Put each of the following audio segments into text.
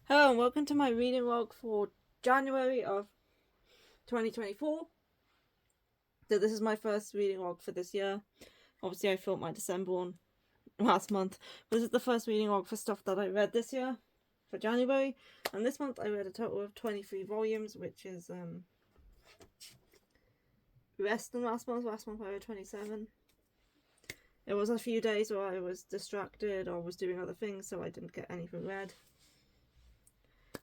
Hello and welcome to my reading log for January of 2024. So this is my first reading log for this year. Obviously I filmed my December one last month. This is the first reading log for stuff that I read this year for January. And this month I read a total of 23 volumes, which is less than last month. Last month I read 27. There was a few days where I was distracted or was doing other things, so I didn't get anything read.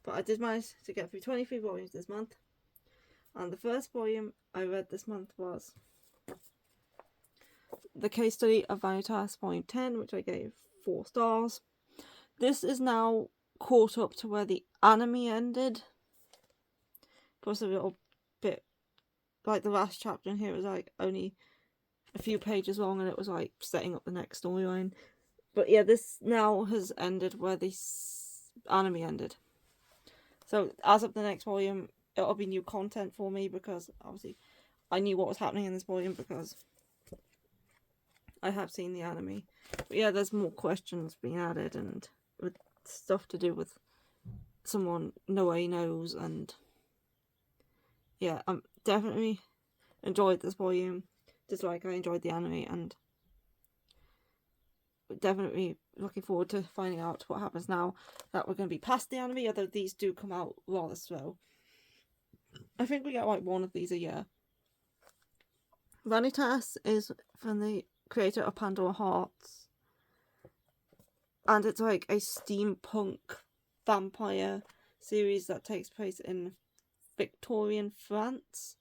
But I did manage to get through 23 volumes this month. And the first volume I read this month was The Case Study of Vanitas Volume 10, which I gave 4 stars. This is now caught up to where the anime ended. Plus a little bit, like the last chapter in here was like only a few pages long and it was like setting up the next storyline. But yeah, this now has ended where the anime ended. So as of the next volume, it'll be new content for me because obviously I knew what was happening in this volume because I have seen the anime. But yeah, there's more questions being added and with stuff to do with someone Noe knows, and yeah, I'm definitely enjoyed this volume just like I enjoyed the anime, and definitely looking forward to finding out what happens now that we're going to be past the anime, although these do come out rather slow. I think we get like one of these a year. Vanitas is from the creator of Pandora Hearts, and it's like a steampunk vampire series that takes place in Victorian France.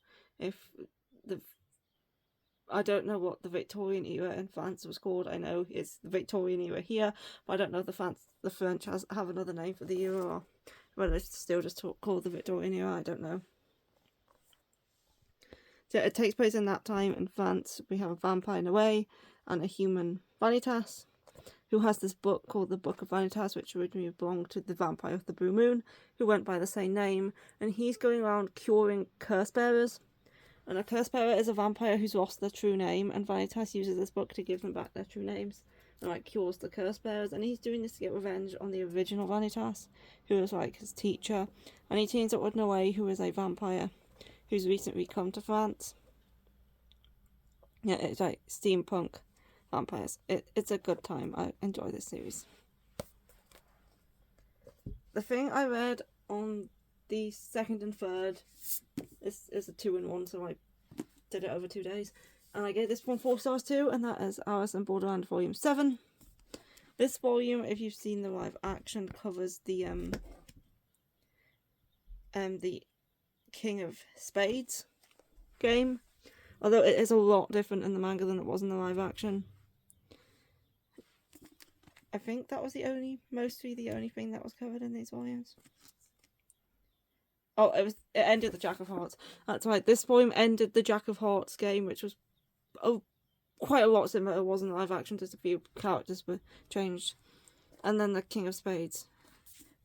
I don't know what the Victorian era in France was called. I know it's the Victorian era here, but I don't know if the French have another name for the era, or whether it's still just called the Victorian era. I don't know. So it takes place in that time in France. We have a vampire Noe and a human Vanitas, who has this book called the Book of Vanitas, which originally belonged to the vampire of the Blue Moon, who went by the same name, and he's going around curing curse bearers. And a curse bearer is a vampire who's lost their true name, and Vanitas uses this book to give them back their true names and like cures the curse bearers. And he's doing this to get revenge on the original Vanitas, who was like his teacher. And he teams up with Noe, who is a vampire who's recently come to France. Yeah, it's like steampunk vampires. It's a good time. I enjoy this series. The thing I read on the second and third is a 2-in-1, so I did it over 2 days. And I gave this one 4 stars too, and that is Alice in Borderland Volume 7. This volume, if you've seen the live action, covers the King of Spades game. Although it is a lot different in the manga than it was in the live action. I think that was mostly the only thing that was covered in these volumes. Oh, it ended the Jack of Hearts. That's right. This volume ended the Jack of Hearts game, which was quite a lot similar. It wasn't live action, just a few characters were changed. And then the King of Spades,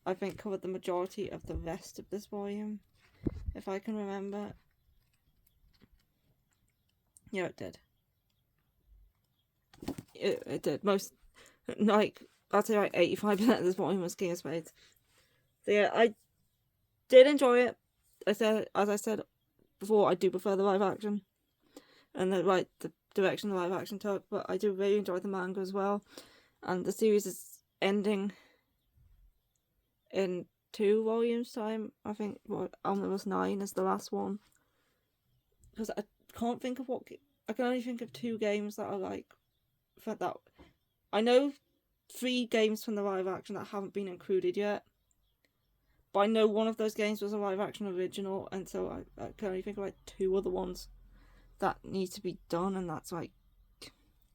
I think, covered the majority of the rest of this volume, if I can remember. Yeah, it did. It did. Most, like, I'd say like 85% of this volume was King of Spades. So yeah, I did enjoy it. As I said before, I do prefer the live action and the direction the live action took, but I do really enjoy the manga as well. And the series is ending in 2 volumes time. I think Omnibus 9 is the last one, because I can't think of I can only think of 2 games that are like for that. I know 3 games from the live action that haven't been included yet, but I know one of those games was a live action original, and so I can only think of like 2 other ones that need to be done, and that's like,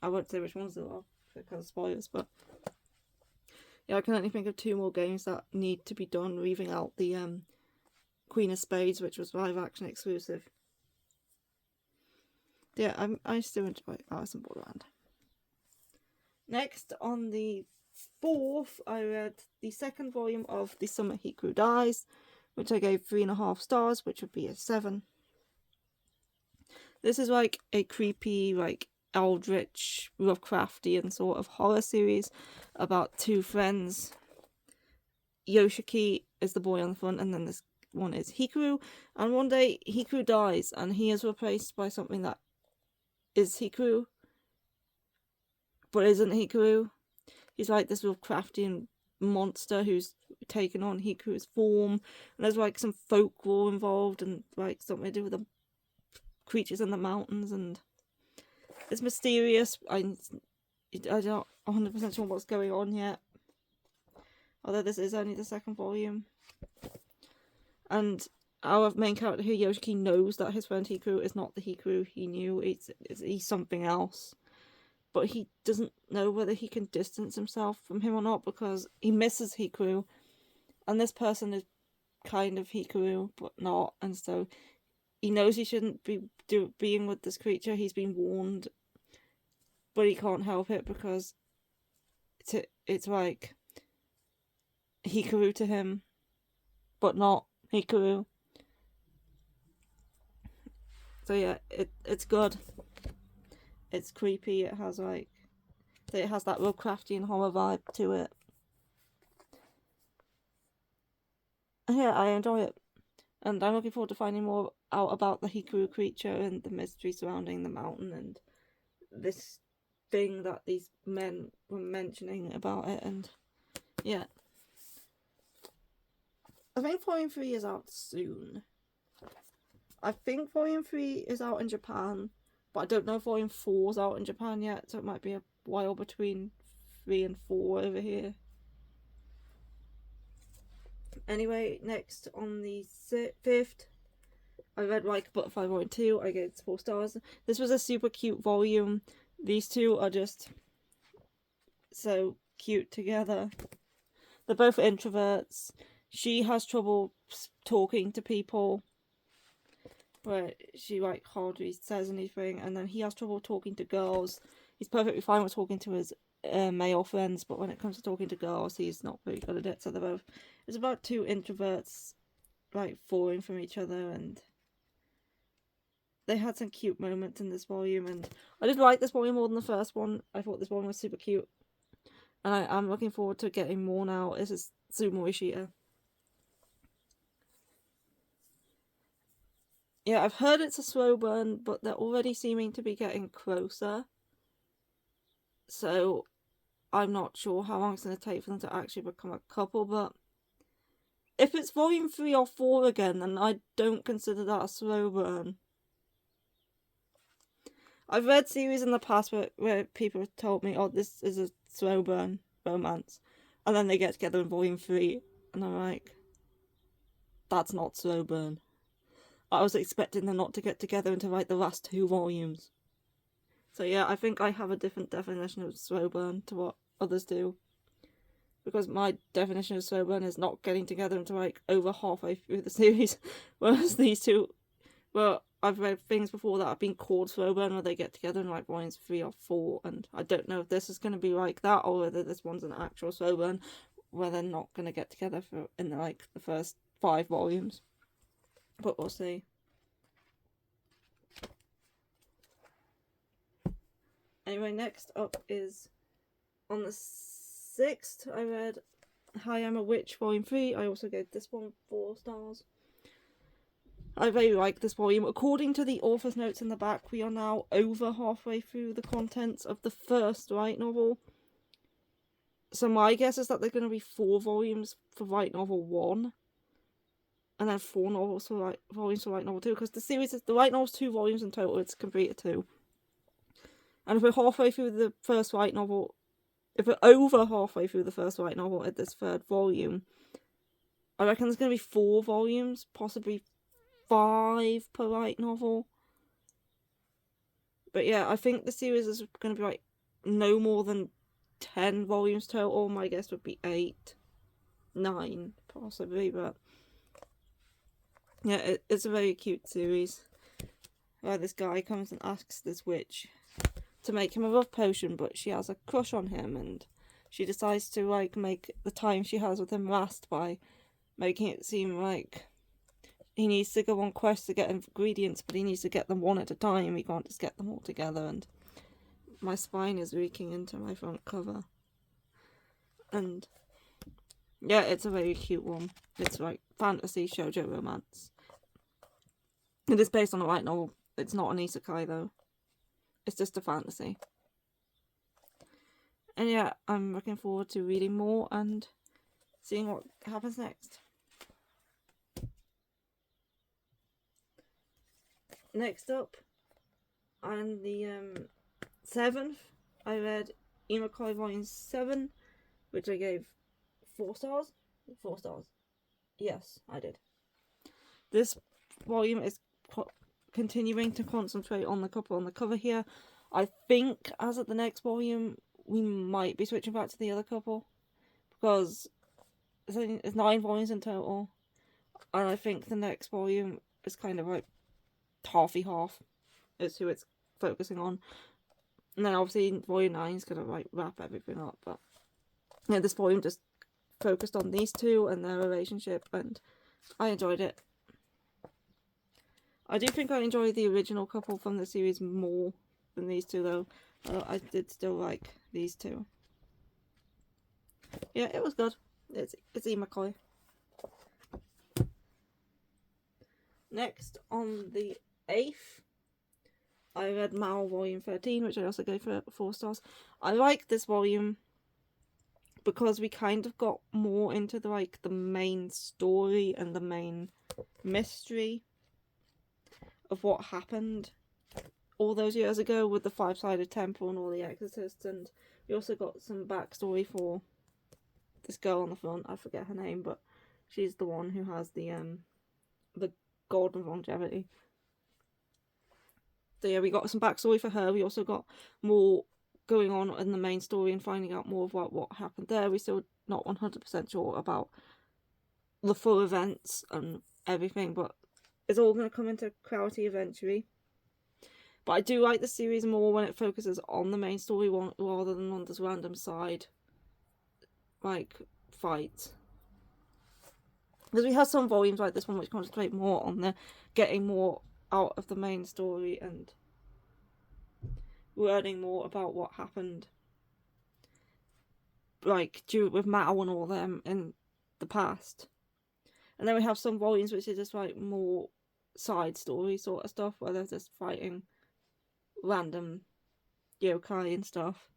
I won't say which ones they are because of spoilers, but yeah, I can only think of 2 more games that need to be done, leaving out the Queen of Spades, which was live action exclusive. Yeah, I still enjoy Alice in Borderland. Next, on the 4th, I read the 2nd volume of The Summer Hikaru Dies, which I gave 3.5 stars, which would be a 7. This is like a creepy, like eldritch, Lovecraftian sort of horror series about 2 friends Yoshiki is the boy on the front, and then this one is Hikaru. And one day Hikaru dies, and he is replaced by something that is Hikaru, but isn't Hikaru. He's like this real crafty monster who's taken on Hikaru's form, and there's like some folklore involved, and like something to do with the creatures in the mountains, and it's mysterious. I'm not 100% sure what's going on yet, although this is only the second volume. And our main character here, Yoshiki, knows that his friend Hikaru is not the Hikaru he knew. He's something else. But he doesn't know whether he can distance himself from him or not, because he misses Hikaru. And this person is kind of Hikaru, but not. And so he knows he shouldn't be being with this creature. He's been warned. But he can't help it because it's like Hikaru to him, but not Hikaru. So yeah, it's good. It's creepy. It has that real crafty and horror vibe to it. Yeah, I enjoy it, and I'm looking forward to finding more out about the Hikaru creature and the mystery surrounding the mountain and this thing that these men were mentioning about it. And yeah, I think Volume 3 is out soon. I think Volume 3 is out in Japan, but I don't know if Volume 4 is out in Japan yet, so it might be a while between 3 and 4 over here. Anyway, next on the 5th, I read Like a Butterfly Volume 2. I gave it 4 stars. This was a super cute volume. These two are just so cute together. They're both introverts. She has trouble talking to people, where she like hardly says anything, and then he has trouble talking to girls. He's perfectly fine with talking to his male friends, but when it comes to talking to girls, he's not very good at it. So they're both, it's about two introverts like falling from each other, and they had some cute moments in this volume, and I did like this volume more than the first one. I thought this one was super cute, and I'm looking forward to getting more now. This is Sumo Ishida. Yeah, I've heard it's a slow burn, but they're already seeming to be getting closer. So I'm not sure how long it's going to take for them to actually become a couple, but if it's volume 3 or 4 again, then I don't consider that a slow burn. I've read series in the past where people have told me, oh, this is a slow burn romance, and then they get together in volume 3, and I'm like, that's not slow burn. I was expecting them not to get together until like the last 2 volumes. So yeah, I think I have a different definition of slow burn to what others do. Because my definition of slow burn is not getting together until like over halfway through the series. Whereas these two, well, I've read things before that have been called slow burn where they get together in like volumes 3 or 4. And I don't know if this is going to be like that, or whether this one's an actual slow burn where they're not going to get together in like the first 5 volumes. But we'll see. Anyway, next up is on the 6th, I read Hi, I'm a Witch, Volume 3. I also gave this one 4 stars. I very like this volume. According to the author's notes in the back, we are now over halfway through the contents of the first light novel. So my guess is that there's going to be 4 volumes for light novel 1. And then 4 novels for volumes for light novel 2. Because the light novel's 2 volumes in total, it's completed 2. And if we're halfway through the first light novel, if we're over halfway through the first light novel at this 3rd volume, I reckon there's going to be 4 volumes, possibly 5 per light novel. But yeah, I think the series is going to be like no more than 10 volumes total. My guess would be 8, 9 possibly, but yeah, it's a very cute series. Where this guy comes and asks this witch to make him a love potion, but she has a crush on him, and she decides to like make the time she has with him last by making it seem like he needs to go on quests to get ingredients, but he needs to get them one at a time. He can't just get them all together. And my spine is reeking into my front cover. And Yeah, it's a very cute one. It's like fantasy shoujo romance. It is based on a light novel. It's not an isekai though. It's just a fantasy. And yeah, I'm looking forward to reading more and seeing what happens next. Next up, on the 7th, I read Imakoi Volume 7, which I gave 4 stars. 4 stars. Yes, I did. This volume is continuing to concentrate on the couple on the cover here. I think as at the next volume, we might be switching back to the other couple, because it's 9 volumes in total, and I think the next volume is kind of like half is who it's focusing on, and then obviously volume 9 is gonna like wrap everything up. But yeah, this volume just focused on these two and their relationship, and I enjoyed it. I do think I enjoyed the original couple from the series more than these two, though. I did still like these two. Yeah, it was good. It's Imakoi. Next, on the 8th, I read Mao Volume 13, which I also gave 4 stars. I like this volume because we kind of got more into the main story and the main mystery of what happened all those years ago with the 5-sided temple and all the exorcists, and we also got some backstory for this girl on the front. I forget her name, but she's the one who has the golden longevity. So yeah, we got some backstory for her. We also got more going on in the main story and finding out more about what happened there. We're still not 100% sure about the full events and everything, but it's all going to come into clarity eventually. But I do like the series more when it focuses on the main story rather than on this random side fights. Because we have some volumes like this one which concentrate more on the getting more out of the main story and learning more about what happened, with Mao and all them in the past. And then we have some volumes which are just more side story sort of stuff, where they're just fighting random yokai and stuff.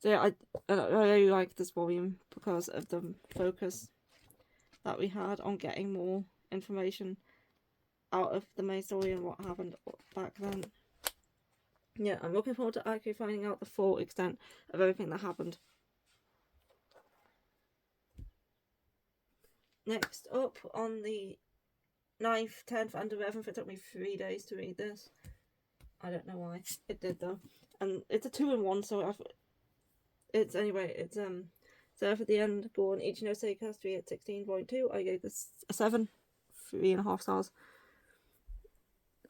So yeah, I really like this volume because of the focus that we had on getting more information out of the main story and what happened back then. Yeah, I'm looking forward to actually finding out the full extent of everything that happened. Next up, on the 9th, 10th and 11th, it took me 3 days to read this. I don't know why. It did though. And it's a 2-in-1, so it's so for the end, go on Ichino Seika 3 at 16.2. I gave this a 7, 3.5 stars.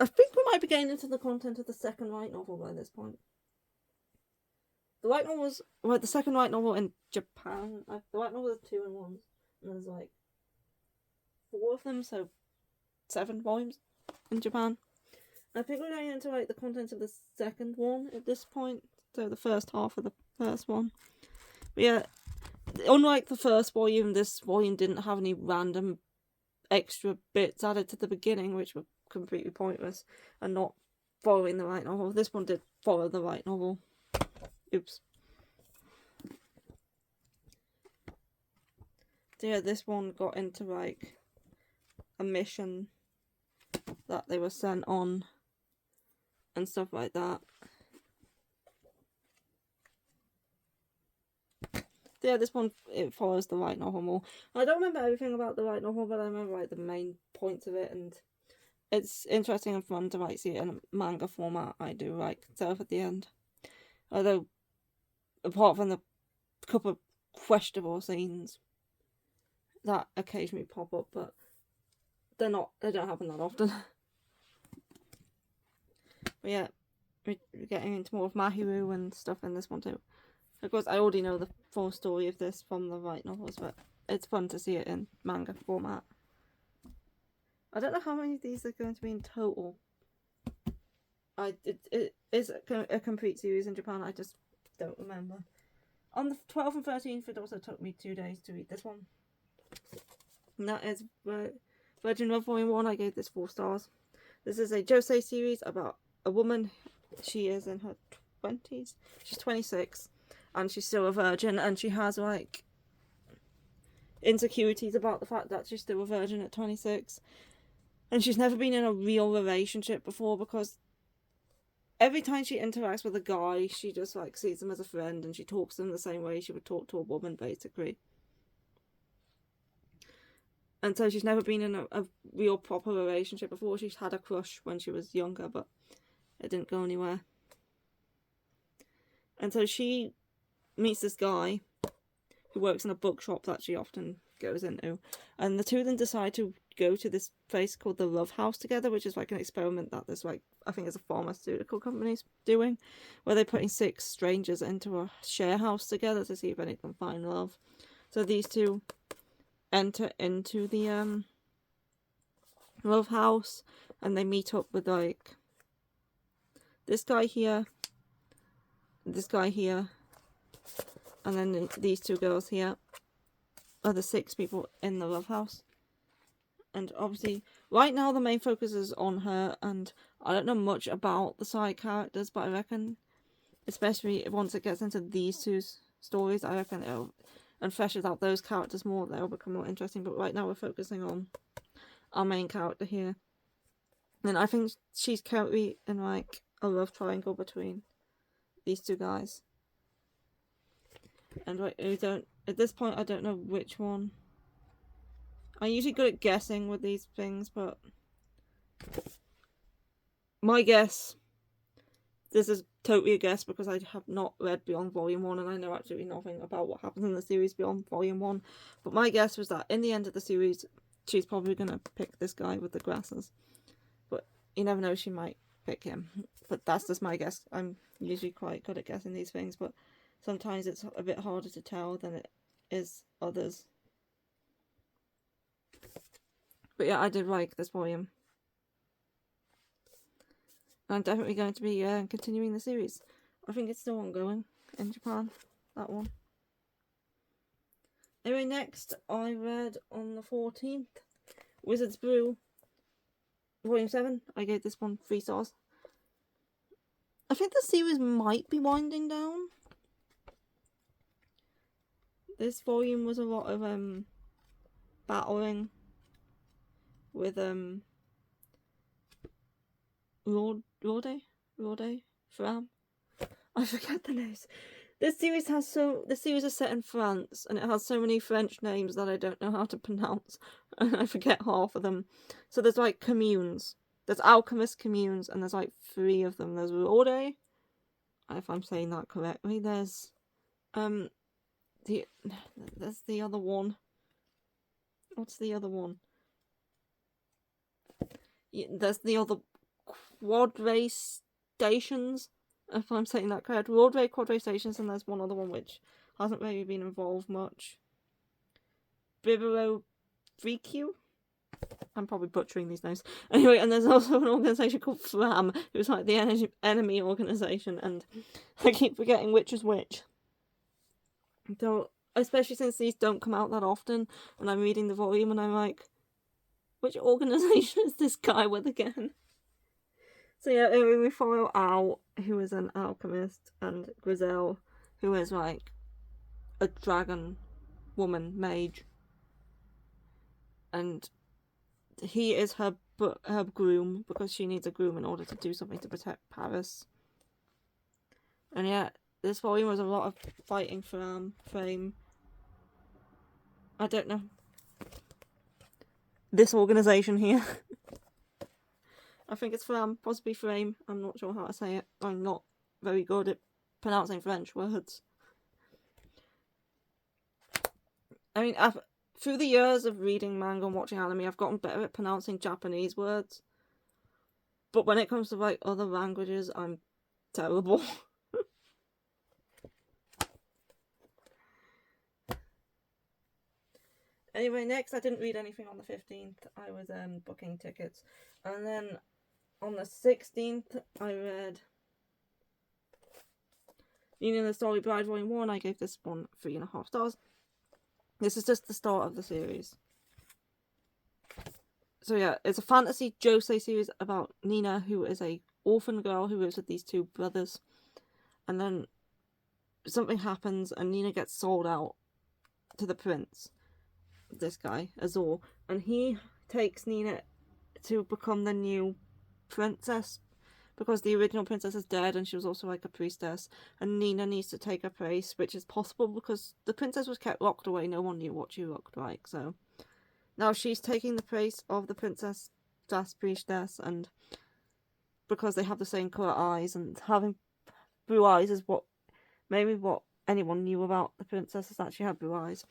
I think we might be getting into the content of the second light novel by this point. The light novel was the second light novel in Japan. The light novel is 2-in-1s, and there's 4 of them, so 7 volumes in Japan. I think we're going into the contents of the second one at this point, so the first half of the first one. But yeah, unlike the first volume, this volume didn't have any random extra bits added to the beginning, which were completely pointless and not following the light novel. This one did follow the light novel. Oops. So yeah, this one got into a mission that they were sent on and stuff like that. So yeah, this one, it follows the light novel more. I don't remember everything about the light novel, but I remember the main points of it, and it's interesting and fun to see it in a manga format. I do like stuff at the end. Although, apart from the couple of questionable scenes that occasionally pop up, but they don't happen that often. But yeah, we're getting into more of Mahiru and stuff in this one too. Of course, I already know the full story of this from the light novels, but it's fun to see it in manga format. I don't know how many of these are going to be in total. It is a complete series in Japan, I just don't remember. On the 12th and 13th, it also took me 2 days to read this one. And that is Virgin Love Volume 1. I gave this 4 stars. This is a josei series about a woman. She is in her 20s. She's 26. And she's still a virgin. And she has, like, insecurities about the fact that she's still a virgin at 26. And she's never been in a real relationship before, because every time she interacts with a guy, she just, like, sees him as a friend, and she talks to him the same way she would talk to a woman, basically. And so she's never been in a real proper relationship before. She's had a crush when she was younger, but it didn't go anywhere. And so she meets this guy who works in a bookshop that she often goes into. And the two of them decide to go to this place called the Love House together, which is like an experiment that this, like, I think it's a pharmaceutical company's doing, where they're putting 6 strangers into a share house together to see if any can find love. So these two enter into the Love House, and they meet up with, like, this guy here, and then these 2 girls here are the 6 people in the Love House. And obviously, right now the main focus is on her, and I don't know much about the side characters, but I reckon, especially once it gets into these 2 stories, I reckon it'll, and fleshes out those characters more, they'll become more interesting. But right now we're focusing on our main character here. And I think she's currently in, like, a love triangle between these 2 guys. And at this point, I don't know which one. I'm usually good at guessing with these things, but my guess, this is totally a guess because I have not read beyond Volume 1 and I know absolutely nothing about what happens in the series beyond Volume 1. But my guess was that in the end of the series, she's probably going to pick this guy with the glasses. But you never know, she might pick him. But that's just my guess. I'm usually quite good at guessing these things, but sometimes it's a bit harder to tell than it is others. But yeah, I did like this volume. I'm definitely going to be continuing the series. I think it's still ongoing in Japan, that one. Anyway, next I read on the 14th, Wizard's Brew, Volume 7. I gave this one 3 stars. I think the series might be winding down. This volume was a lot of battling with Rode Fram. I forget the names. This series is set in France, and it has so many French names that I don't know how to pronounce, and I forget half of them. So there's, like, communes. There's alchemist communes, and there's, like, 3 of them. There's Rode, if I'm saying that correctly. There's there's the other one. What's the other one? Yeah, there's the other Quadray stations, if I'm saying that correct. Quadray stations, and there's one other one which hasn't really been involved much. Bibero VQ? I'm probably butchering these names. Anyway, and there's also an organisation called FRAM, who's like the enemy organisation, and I keep forgetting which is which. So, especially since these don't come out that often, and I'm reading the volume and I'm like, which organisation is this guy with again? So yeah, we follow Al, who is an alchemist, and Grizel, who is, like, a dragon woman mage. And he is her groom, because she needs a groom in order to do something to protect Paris. And yeah, this volume was a lot of fighting for fame. I don't know. This organisation here. I think it's Fram, possibly Frame. I'm not sure how to say it. I'm not very good at pronouncing French words. I mean, through the years of reading manga and watching anime, I've gotten better at pronouncing Japanese words. But when it comes to, like, other languages, I'm terrible. Anyway, next, I didn't read anything on the 15th. I was booking tickets. And then on the 16th, I read Nina and the Starry Bride Volume 1, I gave this one 3.5 stars. This is just the start of the series. So yeah, it's a fantasy josei series about Nina, who is a orphan girl who lives with these two brothers. And then something happens and Nina gets sold out to the prince, this guy, Azor. And he takes Nina to become the new princess, because the original princess is dead and she was also like a priestess, and Nina needs to take her place, which is possible because the princess was kept locked away. No one knew what she looked like, so now she's taking the place of the princess slash priestess, and because they have the same colour eyes, and having blue eyes is what anyone knew about the princess, is that she had blue eyes.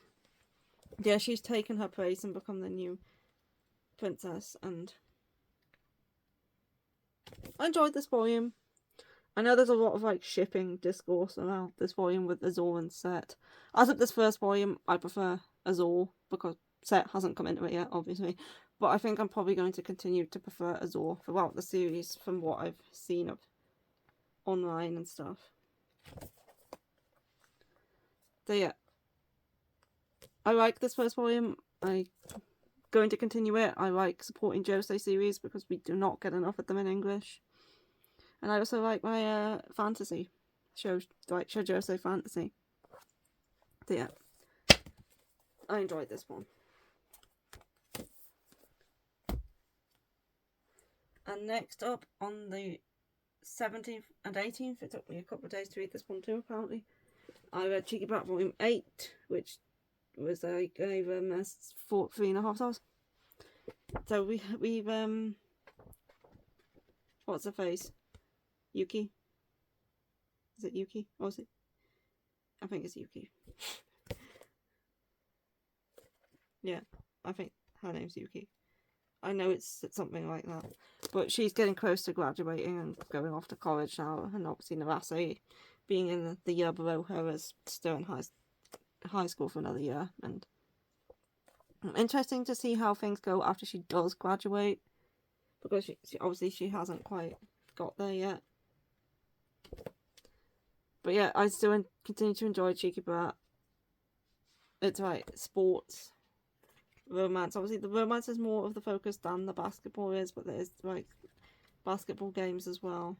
Yeah, she's taken her place and become the new princess, and I enjoyed this volume. I know there's a lot of like shipping discourse around this volume with Azor and Set. As of this first volume, I prefer Azor because Set hasn't come into it yet, obviously. But I think I'm probably going to continue to prefer Azor throughout the series from what I've seen of online and stuff. So yeah, I like this first volume. I'm going to continue it. I like supporting Josei series because we do not get enough of them in English. And I also like my fantasy shows, like Shoujo fantasy. So yeah, I enjoyed this one. And next up, on the 17th and 18th, it took me a couple of days to read this one too, apparently, I read Cheeky Brat Volume 8, which was, I gave 3.5 stars. So we've what's her face? Yuki? Is it Yuki? Or is it? I think it's Yuki. Yeah, I think her name's Yuki. I know it's something like that. But she's getting close to graduating and going off to college now, and obviously Narase, being in the year below her, is still in high school for another year. And interesting to see how things go after she does graduate, because she hasn't quite got there yet. But yeah, I still continue to enjoy Cheeky Brat. It's like sports, romance. Obviously, the romance is more of the focus than the basketball is, but there's like basketball games as well.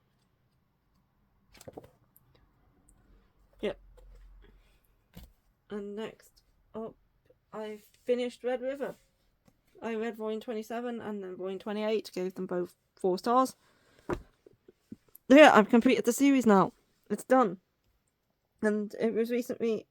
Yep. And next up, I finished Red River. I read Volume 27 and then Volume 28, gave them both 4 stars. Yeah, I've completed the series now. It's done. And it was recently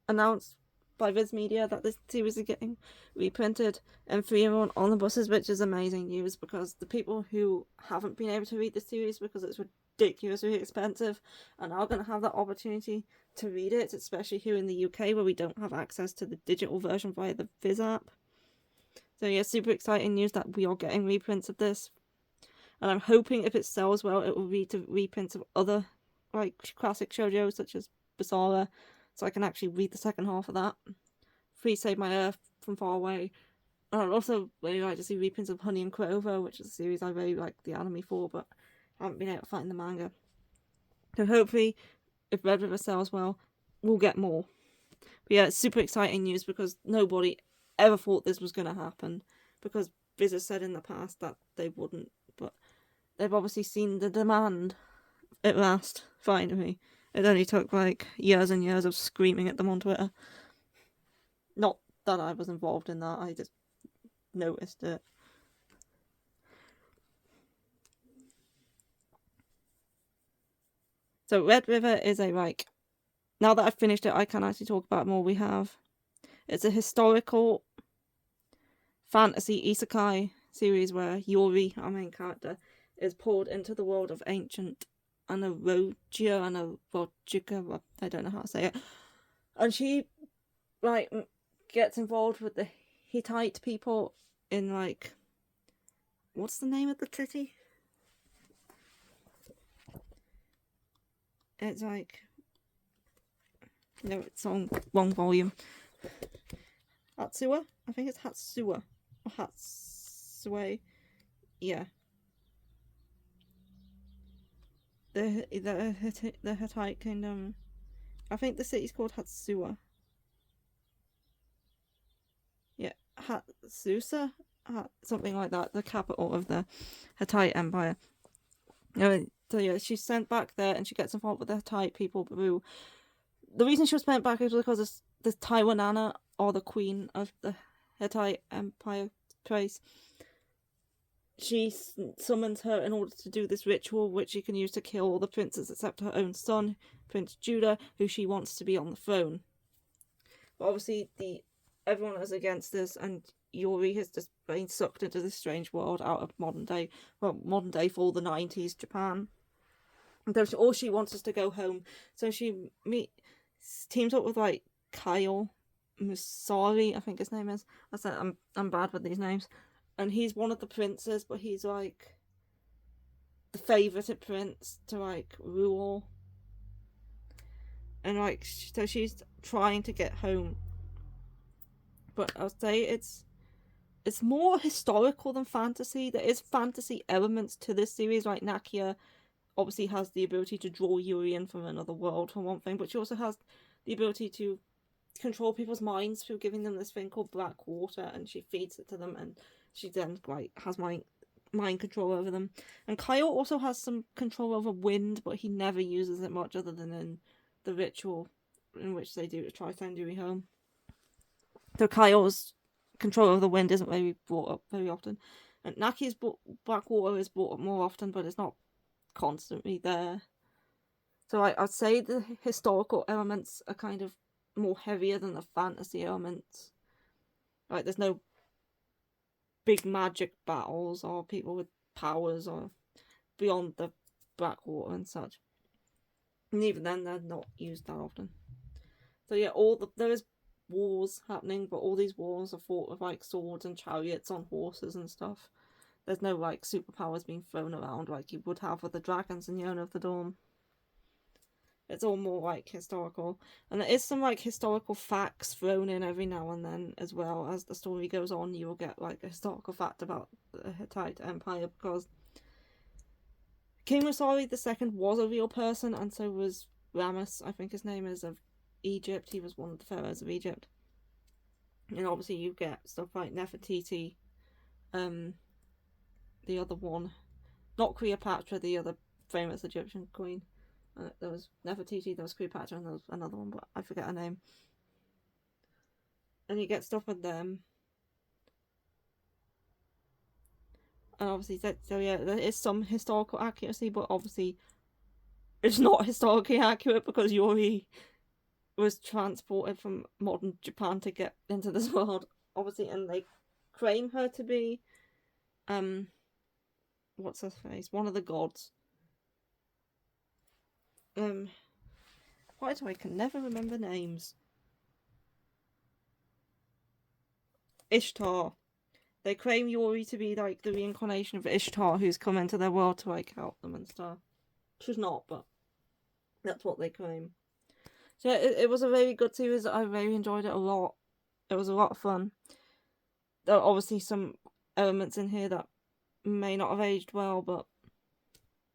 announced by Viz Media that this series is getting reprinted in 3-in-1 omnibuses, which is amazing news because the people who haven't been able to read the series because it's ridiculously expensive are now going to have that opportunity to read it, especially here in the UK where we don't have access to the digital version via the Viz app. So yeah, super exciting news that we are getting reprints of this. And I'm hoping if it sells well, it will lead to reprints of other like classic shoujo such as Basara, so I can actually read the second half of that. Free Save My Earth from Far Away. And I'd also really like to see reprints of Honey and Clover, which is a series I really like the anime for, but haven't been able to find the manga. So hopefully, if Red River sells well, we'll get more. But yeah, it's super exciting news because nobody ever thought this was going to happen, because Viz has said in the past that they wouldn't, but they've obviously seen the demand at last, finally. It only took like years and years of screaming at them on Twitter. Not that I was involved in that, I just noticed it. So Red River is a like, now that I've finished it, I can actually talk about more. It's a historical fantasy isekai series where Yuri, our main character, is pulled into the world of ancient Anarogia, I don't know how to say it. And she, like, gets involved with the Hittite people in, like, what's the name of the city? It's like, no, it's on wrong volume. Hatsua? I think it's Hatsua. Or Hatsue. Yeah. The Hittite kingdom I think the city's called Hatsusa. Yeah, Hatsusa? Something like that, the capital of the Hittite Empire. So yeah, she's sent back there and she gets involved with the Hittite people who... The reason she was sent back is because the Taiwanana, or the queen of the Hittite Empire place, she summons her in order to do this ritual, which she can use to kill all the princes except her own son, Prince Judah, who she wants to be on the throne. But obviously, everyone is against this, and Yuri has just been sucked into this strange world out of modern day for the 90s Japan. And all she wants is to go home. So she teams up with like Kyle Musari, I think his name is. I'm bad with these names. And he's one of the princes, but he's like the favourite prince to like rule. And like, so she's trying to get home. But I'll say it's more historical than fantasy. There is fantasy elements to this series. Like Nakia obviously has the ability to draw Yuri in from another world, for one thing, but she also has the ability to control people's minds through giving them this thing called black water, and she feeds it to them, and she then like has mind control over them. And Kyle also has some control over wind, but he never uses it much other than in the ritual in which they do to try to send Yuri home. So Kyle's control over the wind isn't really brought up very often. And Naki's black water is brought up more often, but it's not constantly there. So I'd say the historical elements are kind of more heavier than the fantasy elements. Like, there's no big magic battles or people with powers or beyond the black water and such. And even then, they're not used that often. So yeah, there is wars happening, but all these wars are fought with like swords and chariots on horses and stuff. There's no like superpowers being thrown around like you would have with the dragons in Yona of the Dawn. It's all more like historical, and there is some like historical facts thrown in every now and then as well. As the story goes on, you will get like a historical fact about the Hittite Empire, because King Masari II was a real person, and so was Ramses, I think his name is, of Egypt. He was one of the pharaohs of Egypt. And obviously you get stuff like Nefertiti, the other one, not Cleopatra, the other famous Egyptian queen. There was Nefertiti, there was Cleopatra, and there was another one, but I forget her name. And you get stuff with them. And obviously, so yeah, there is some historical accuracy, but obviously it's not historically accurate because Yuri was transported from modern Japan to get into this world, obviously, and they claim her to be, what's her face? One of the gods. Why do I can never remember names? Ishtar. They claim Yuri to be like the reincarnation of Ishtar, who's come into their world to like help them and stuff. She's not, but that's what they claim. So yeah, it was a very good series. I really enjoyed it a lot. It was a lot of fun. There are obviously some elements in here that may not have aged well, but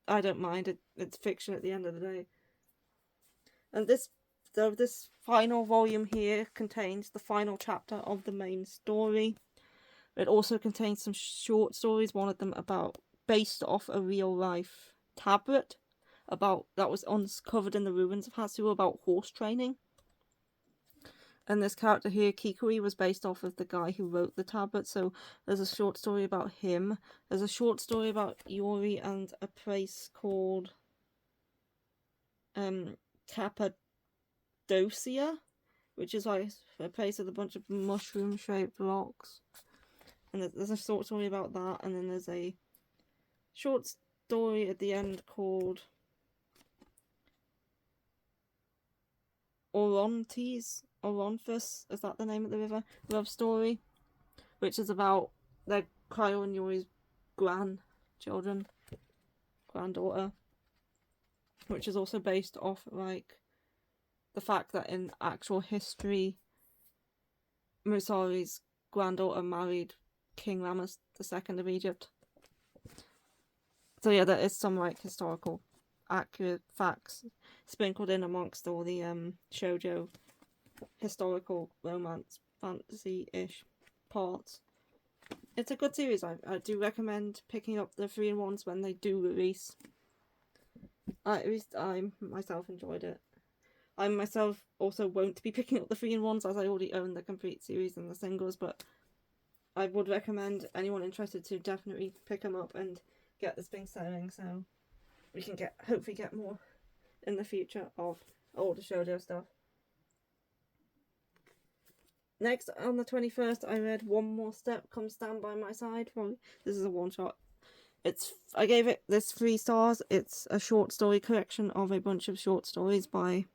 I don't mind it. It's fiction at the end of the day. And this final volume here contains the final chapter of the main story. It also contains some short stories, one of them based off a real life tablet that was uncovered in the ruins of Hatsuo about horse training. And this character here, Kikui, was based off of the guy who wrote the tablet. So there's a short story about him. There's a short story about Yuri and a place called Cappadocia, which is like a place with a bunch of mushroom-shaped rocks. And there's a short story about that. And then there's a short story at the end called Orontes. Oronthus, is that the name of the river? Love story, which is about their Kyle and Yuri's granddaughter, which is also based off like the fact that in actual history, Musari's granddaughter married King Ramses II of Egypt. So yeah, there is some like historical accurate facts. sprinkled in amongst all the shoujo historical romance fantasy-ish parts. It's a good series. I do recommend picking up the 3-in-1s when they do release. At least I myself enjoyed it. I myself also won't be picking up the 3-in-1s as I already own the complete series and the singles, but I would recommend anyone interested to definitely pick them up and get this thing selling, so we can hopefully get more in the future of all the shoujo stuff. Next, on the 21st, I read One More Step, Come Stand By My Side. Well, this is a one-shot. I gave it this 3 stars. It's a short story collection of a bunch of short stories by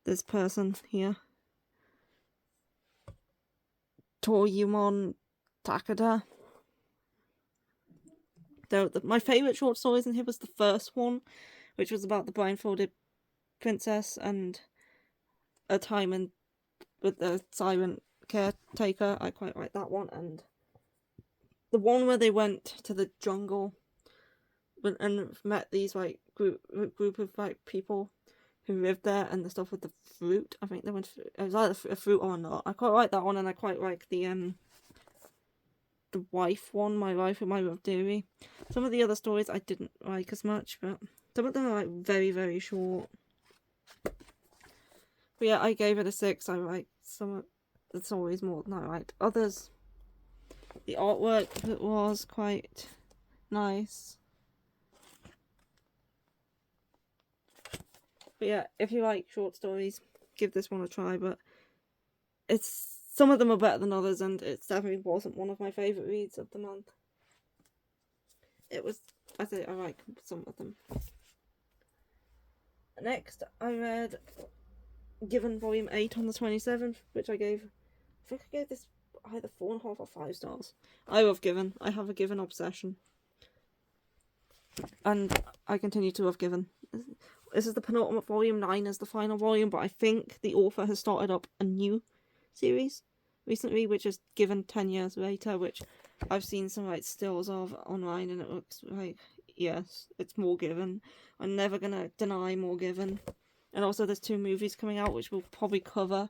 this person here. Toryumon Takada. My favourite short stories in here was the first one, which was about the blindfolded princess and a time with the silent caretaker. I quite like that one. And the one where they went to the jungle and met these like group of like people who lived there, and the stuff with the fruit. I think they went. It was either a fruit or not. I quite like that one, and I quite like the wife one, My Life with My Love Dearie. Some of the other stories I didn't like as much, but some of them are like very, very short. But yeah, I gave it a 6. I like some of the stories more than I liked others. The artwork was quite nice. But yeah, if you like short stories, give this one a try, but some of them are better than others, and it definitely wasn't one of my favourite reads of the month. I like some of them. Next, I read Given Volume 8 on the 27th, which I think I gave this either 4.5 or 5 stars. I love Given. I have a Given obsession. And I continue to love Given. This is the penultimate volume. 9 is the final volume, but I think the author has started up a new series recently, which is Given 10 years later, which I've seen some like stills of online, and it looks like, yes, it's more Given. I'm never gonna deny more Given. And also there's 2 movies coming out, which will probably cover,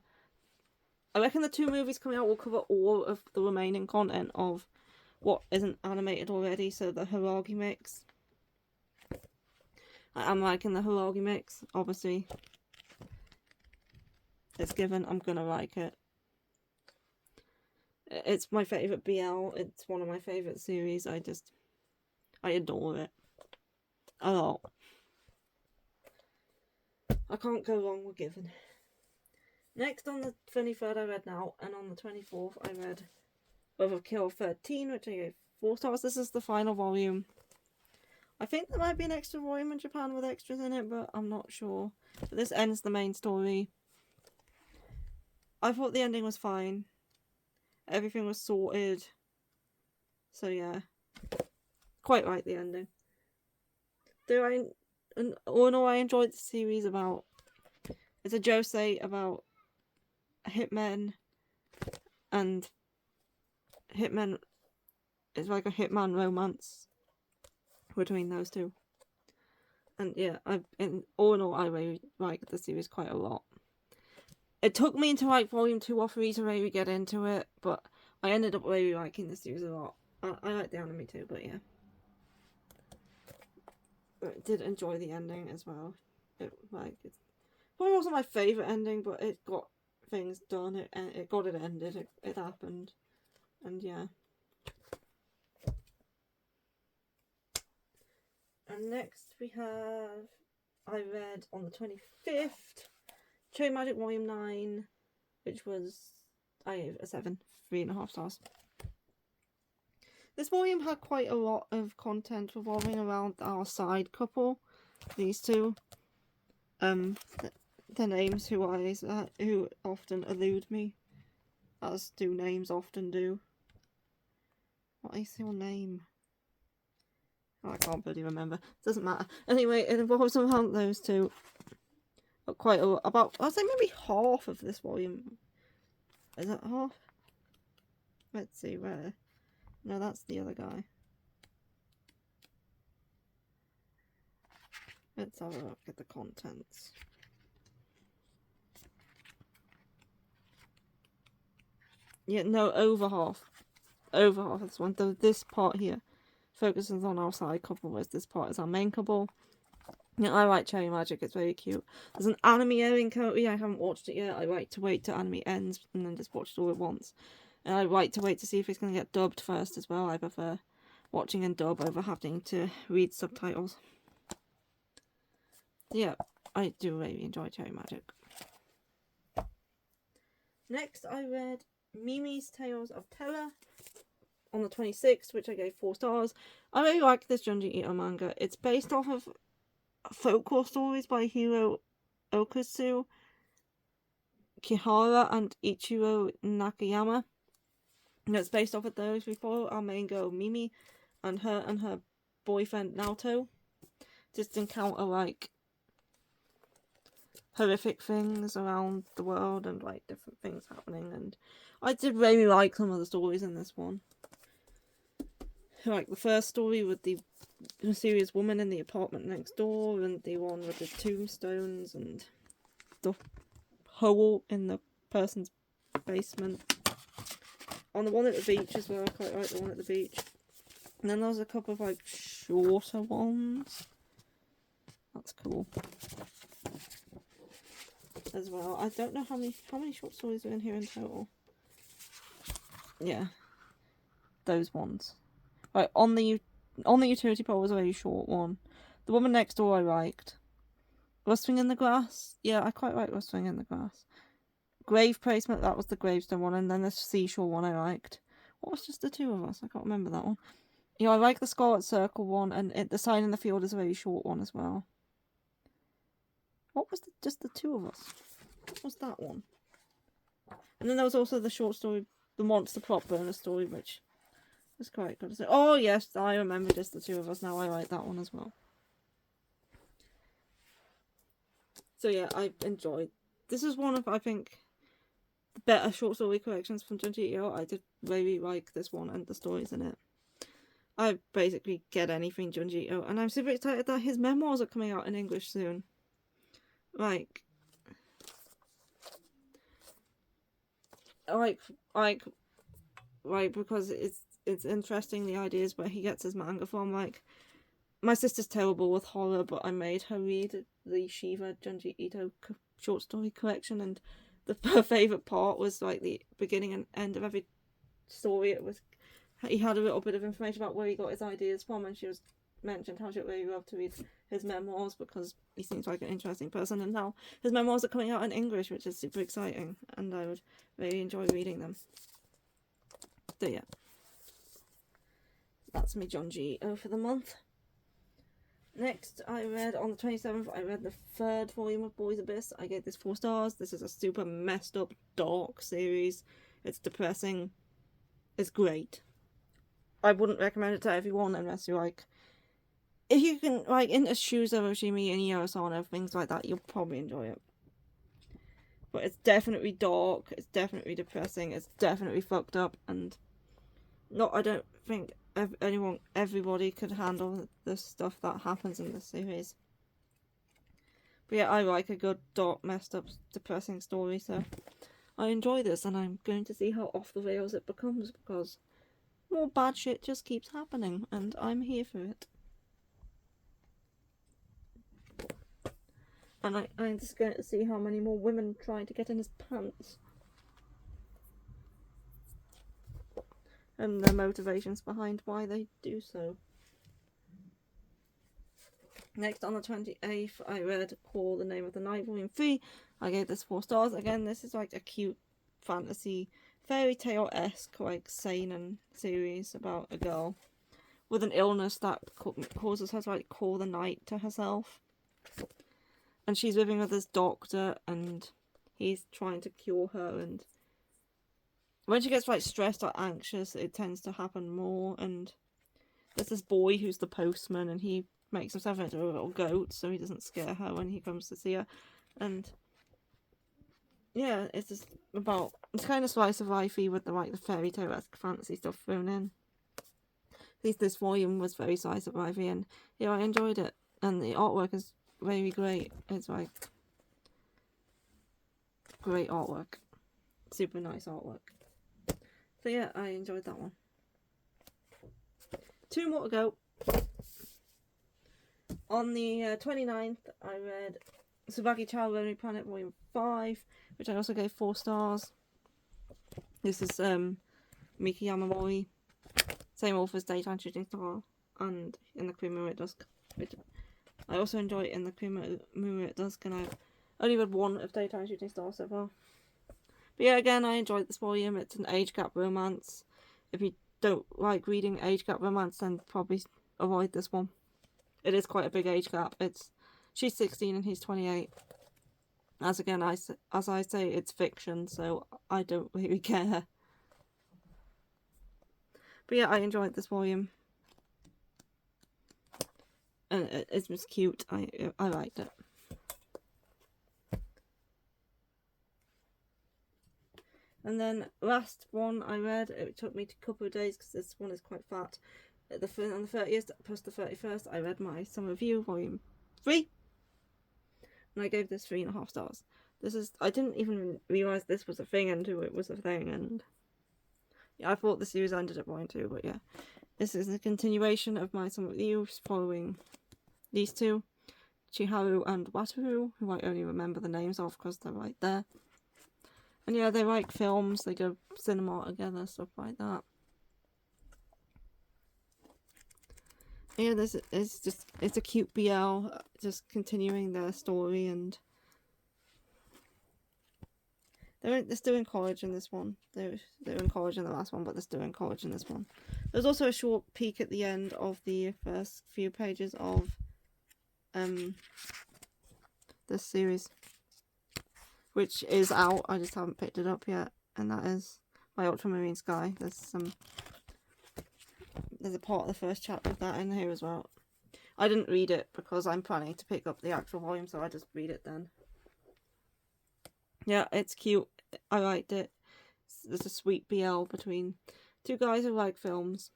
I reckon the 2 movies coming out will cover all of the remaining content of what isn't animated already, so the Hiragi mix. I'm liking the Hiragi mix, obviously. It's Given, I'm gonna like it. It's my favourite BL, it's one of my favourite series, I adore it. A lot. I can't go wrong with Given. Next, on the 23rd I read Now, and on the 24th I read Love of Kill 13, which I gave 4 stars. This is the final volume. I think there might be an extra volume in Japan with extras in it, but I'm not sure. But this ends the main story. I thought the ending was fine. Everything was sorted. So yeah. Quite like the ending. All in all, I enjoyed the series about... It's a josei about hitmen, and hitmen... It's like a hitman romance between those two. And yeah, all in all, I really like the series quite a lot. It took me into like volume 2 or 3 to really get into it, but I ended up really liking the series a lot. I like the anime too, but yeah. But I did enjoy the ending as well. It probably wasn't my favourite ending, but it got things done. It got it ended. It happened. And yeah. And next we have, I read on the 25th, Cherry Magic Volume 9, which was, I gave a 7, 3.5 stars. This volume had quite a lot of content revolving around our side couple, these two. The names who often elude me, as do names often do. What is your name? Oh, I can't really remember. Doesn't matter. Anyway, it involves around those two. Quite a lot. I'd say maybe half of this volume. Is that half? Let's see, where? No, that's the other guy. Let's have a look at the contents. Yeah, no, over half. Over half of this one. Though this part here focuses on our side couple, whereas this part is our main couple. Yeah, I like Cherry Magic, it's very cute. There's an anime airing currently, I haven't watched it yet. I like to wait till anime ends and then just watch it all at once. And I like to wait to see if it's going to get dubbed first as well. I prefer watching in dub over having to read subtitles. Yeah, I do really enjoy Cherry Magic. Next, I read Mimi's Tales of Terror on the 26th, which I gave 4 stars. I really like this Junji Ito manga. It's based off of folklore stories by Hiro Okasu, Kihara, and Ichiro Nakayama. And it's based off of those. We follow our main girl Mimi and her boyfriend Naoto just encounter like horrific things around the world and like different things happening, and I did really like some of the stories in this one. Like the first story with the mysterious woman in the apartment next door, and the one with the tombstones and the hole in the person's basement. On the one at the beach as well, I quite like the one at the beach. And then there's a couple of like shorter ones. That's cool. As well. I don't know how many short stories are in here in total. Yeah. Those ones. Right, on the utility pole was a very short one. The woman next door I liked. Rustling in the Grass. Yeah, I quite like Rustling in the Grass. Grave Placement, that was the gravestone one, and then the seashore one I liked. What was just the 2 of us? I can't remember that one. Yeah, I like the Scarlet Circle one, and the Sign in the Field is a very short one as well. What was just the 2 of us? What was that one? And then there was also the short story, the Monster Plot Burner story, which was quite good. Oh yes, I remember just the 2 of us now. I like that one as well. So yeah, I enjoyed. This is one of, I think, the better short story collections from Junji Ito. I did really like this one and the stories in it. I basically get anything Junji Ito, and I'm super excited that his memoirs are coming out in English soon. Like because it's interesting the ideas where he gets his manga from. Like, my sister's terrible with horror, but I made her read the Shiva Junji Ito short story collection, and her favourite part was like the beginning and end of every story. He had a little bit of information about where he got his ideas from, and she was mentioned how she would really love to read his memoirs because he seems like an interesting person, and now his memoirs are coming out in English, which is super exciting, and I would really enjoy reading them. So yeah, that's me Junji Ito for the month. Next, I read on the 27th, I read the 3rd volume of Boys Abyss. I gave this 4 stars. This is a super messed up, dark series. It's depressing. It's great. I wouldn't recommend it to everyone unless you like... If you can, like, into Shuzo Oshimi and Yosano, things like that, you'll probably enjoy it. But it's definitely dark, it's definitely depressing, it's definitely fucked up, and... I don't think everybody could handle the stuff that happens in this series. But yeah, I like a good, dark, messed up, depressing story, so I enjoy this, and I'm going to see how off the rails it becomes, because more bad shit just keeps happening, and I'm here for it. And I'm just going to see how many more women try to get in his pants. And the motivations behind why they do so. Next, on the 28th, I read Call the Name of the Night, Volume 3. I gave this 4 stars. Again, this is like a cute fantasy, fairy tale-esque, like, seinen series about a girl with an illness that causes her to, like, call the night to herself. And she's living with this doctor, and he's trying to cure her, and when she gets, like, stressed or anxious, it tends to happen more, and there's this boy who's the postman, and he makes himself into a little goat so he doesn't scare her when he comes to see her, and yeah, it's just about, it's kind of slice of lifey with the, like, the fairy tale-esque fantasy stuff thrown in. At least this volume was very slice of lifey, and yeah, I enjoyed it, and the artwork is very great. It's like great artwork, super nice artwork. So yeah, I enjoyed that one. 2 more to go. On the 29th, I read Tsubaki Child Lonely Planet Volume 5, which I also gave 4 stars. This is Miki Yamamori, same author's Daytime Shooting Star and In the Clear Moonlit Dusk, which I also enjoy In the Clear Moonlit Dusk, and I've only read 1 of Daytime Shooting Star so far. But yeah, again, I enjoyed this volume. It's an age gap romance. If you don't like reading age gap romance, then probably avoid this one. It is quite a big age gap. She's 16 and he's 28. As I say, it's fiction, so I don't really care. But yeah, I enjoyed this volume. And it was cute. I liked it. And then last one I read, it took me a couple of days because this one is quite fat. On the 30th plus the 31st, I read my Summer Review Volume 3. And I gave this 3.5 stars. I didn't even realise this was a thing until it was a thing, and yeah, I thought the series ended at Volume 2, but yeah. This is a continuation of my Summer Reviews following these two, Chiharu and Wataru, who I only remember the names of because they're right there. And yeah, they like films, they go cinema together, stuff like that. Yeah, this is it's a cute BL, just continuing their story, and they're still in college in this one. They're in college in the last one, but they're still in college in this one. There's also a short peek at the end of the first few pages of this series, which is out. I just haven't picked it up yet, and that is My Ultramarine Sky. There's a part of the first chapter of that in here as well. I didn't read it because I'm planning to pick up the actual volume, so I just read it then. Yeah, it's cute. I liked it. There's a sweet BL between 2 guys who like films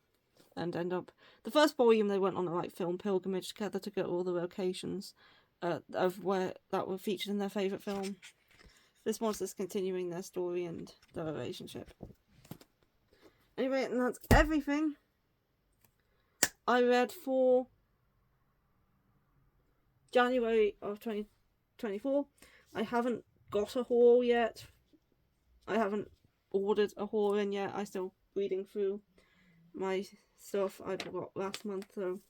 and end up... The first volume they went on a film pilgrimage together to go to all the locations of where that were featured in their favourite film. This one's just continuing their story and their relationship. Anyway, and that's everything I read for January of 2024. I haven't got a haul yet. I haven't ordered a haul in yet. I'm still reading through my stuff I got last month, so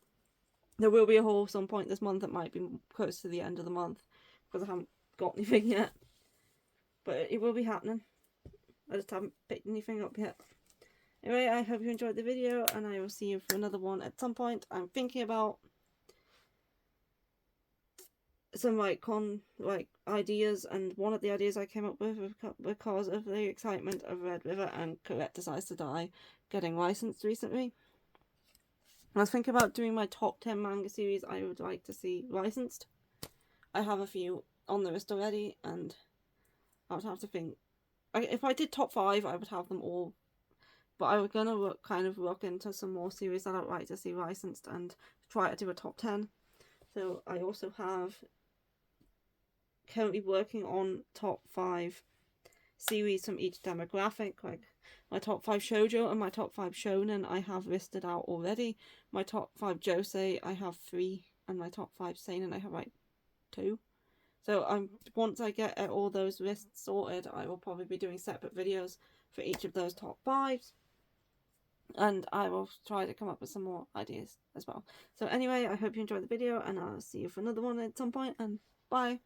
there will be a haul some point this month. It might be close to the end of the month because I haven't got anything yet, but it will be happening. I just haven't picked anything up yet. Anyway, I hope you enjoyed the video, and I will see you for another one at some point. I'm thinking about some ideas, and one of the ideas I came up with because of the excitement of Red River and Correct Decides to Die getting licensed recently. I was thinking about doing my top 10 manga series I would like to see licensed. I have a few on the list already, and I would have to think. If I did top 5, I would have them all. But I was going to look into some more series that I'd like to see licensed and try to do a top 10. So I also have currently working on top 5 series from each demographic, like my top 5 shoujo and my top 5 shonen I have listed out already. My top 5 josei I have 3, and my top 5 seinen I have 2. So once I get all those lists sorted, I will probably be doing separate videos for each of those top 5s. And I will try to come up with some more ideas as well. So anyway, I hope you enjoyed the video, and I'll see you for another one at some point, and bye!